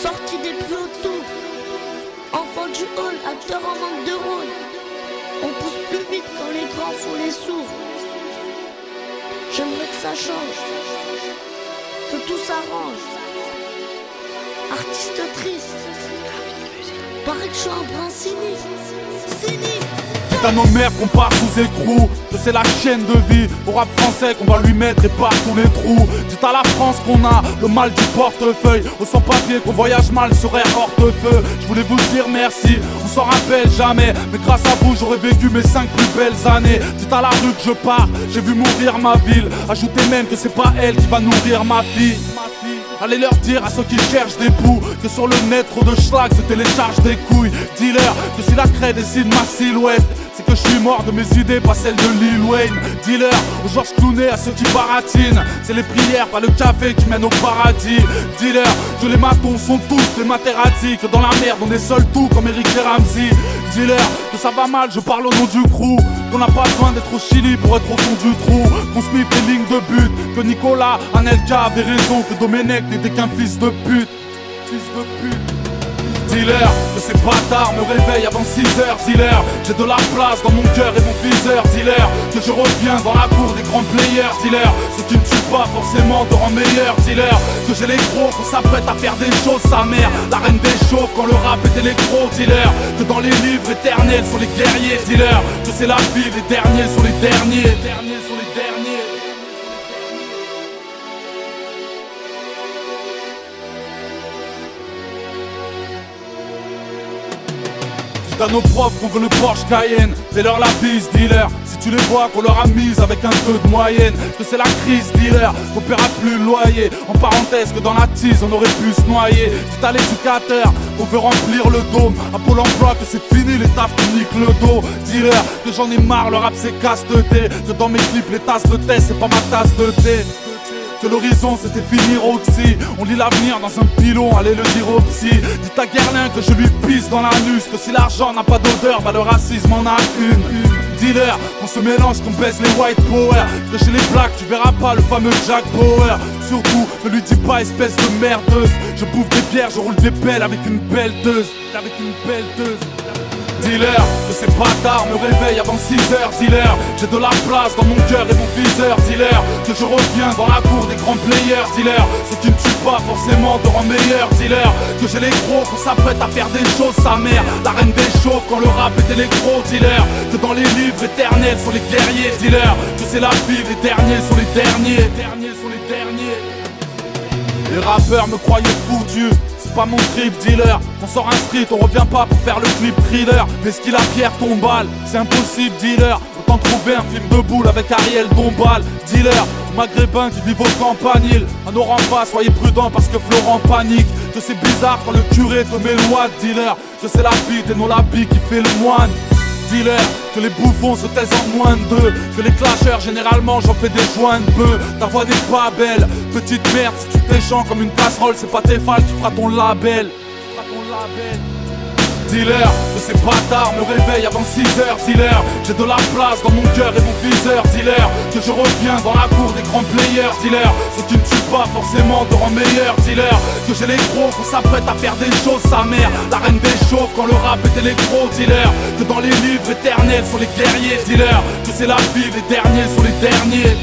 sorti des plus hauts tours. Enfant du hall, acteur en manque de rôle. On pousse plus vite quand les grands font les sourds. J'aimerais que ça change, que tout s'arrange. Artiste triste, paraît que je suis un brin cynique. Putain nos mères qu'on part sous écrou, que c'est la chaîne de vie au rap français qu'on va lui mettre et par tous les trous. Dites à la France qu'on a le mal du portefeuille, aux sans-papiers qu'on voyage mal sur air hors de feu. Je voulais vous dire merci, on s'en rappelle jamais, mais grâce à vous j'aurais vécu mes 5 plus belles années. Dites à la rue que je pars, j'ai vu mourir ma ville. Ajoutez même que c'est pas elle qui va nourrir ma fille. Allez leur dire à ceux qui cherchent des poux que sur le net trop de schlag se télécharge des couilles. Dis-leur que si la craie dessine ma silhouette, c'est que je suis mort de mes idées, pas celles de Lil Wayne. Dis-leur aux Georges Clooney, à ceux qui baratinent, c'est les prières, pas le café qui mène au paradis. Dis-leur que les matons sont tous des Materazzi, que dans la merde on est seul tout comme Eric et Ramsey. Dis-leur que ça va mal, je parle au nom du crew, qu'on n'a pas besoin d'être au Chili pour être au fond du trou, qu'on se mit des lignes de but, que Nicolas, Anelka avait raison, que Domenech n'était qu'un fils de pute. Fils de pute. Dis-leur que ces bâtards me réveillent avant 6h. Dis-leur j'ai de la place dans mon cœur et mon viseur. Dis-leur que je reviens dans la cour des grands players. Dis-leur ce qui ne tue pas forcément te rend meilleur. Dis-leur que j'ai les gros, qu'on s'apprête à faire des choses. Sa mère, la reine des chauves quand le rap est électro. Dis-leur que dans les livres éternels sont les guerriers. Dis-leur que c'est la vie, les derniers sont les derniers. Les derniers sont les derniers. À nos profs qu'on veut le Porsche Cayenne, fais-leur la bise, dealer. Si tu les vois qu'on leur a mise avec un 2 de moyenne, que c'est la crise, dealer, qu'on paiera plus le loyer. En parenthèse que dans la tease on aurait pu se noyer. Dites à l'éducateur qu'on veut remplir le dôme, à Pôle emploi que c'est fini les tafs qui niquent le dos. Dealer que j'en ai marre, le rap c'est casse de thé, que dans mes clips les tasses de thé c'est pas ma tasse de thé. Que l'horizon c'était finir Roxy, on lit l'avenir dans un pilon, allez le dire au psy. Dites à Guerlain que je lui pisse dans la nuque, que si l'argent n'a pas d'odeur, bah le racisme en a une. Dis-leur qu'on se mélange, qu'on baisse les white power, que chez les blacks tu verras pas le fameux Jack Bauer. Surtout ne lui dis pas espèce de merdeuse, je bouffe des bières, je roule des pelles avec une pelleteuse. Avec une pelleteuse. Dis-leur que ces bâtards me réveillent avant 6h. Dis-leur j'ai de la place dans mon cœur et mon viseur. Dis-leur que je reviens dans la cour des grands players. Dis-leur ce qui ne tue pas forcément te rend meilleur. Dis-leur que j'ai les gros, qu'on s'apprête à faire des choses. Sa mère, la reine des chauves quand le rap est électro. Dis-leur que dans les livres éternels sont les guerriers. Dis-leur que c'est la vie, les derniers sont les derniers. Les derniers sont les derniers. Les rappeurs me croyaient foutu, c'est pas mon trip, dealer. On sort un street, on revient pas pour faire le clip thriller. Mais ce qu'il a Pierre Tombal, c'est impossible, dealer. Autant trouver un film de boule avec Ariel Dombal. Dealer, maghrébins qui vivent au campanile. À nos remparts, soyez prudents parce que Florent panique. Que c'est bizarre quand le curé te met loi, dealer. Que c'est la bite et non la bille qui fait le moine. Dealer, que les bouffons se taisent en moins de deux, que les clasheurs généralement j'en fais des joints de peu. Ta voix n'est pas belle, petite merde, si tu t'échanges comme une casserole, c'est pas tes fals qui fera ton label. Dealer, que ces bâtards me réveillent avant 6h. Dealer, j'ai de la place dans mon cœur et mon viseur. Dealer, que je reviens dans la cour des grands players. Dealer, ce qui ne tue pas forcément te rend meilleur. Dealer, que j'ai les gros, qu'on s'apprête à faire des choses. Sa mère, la reine des chauves quand le rap est électro. Dealer, que dans les livres éternels sont les guerriers. Dealer, que c'est la vie, les derniers sont les derniers.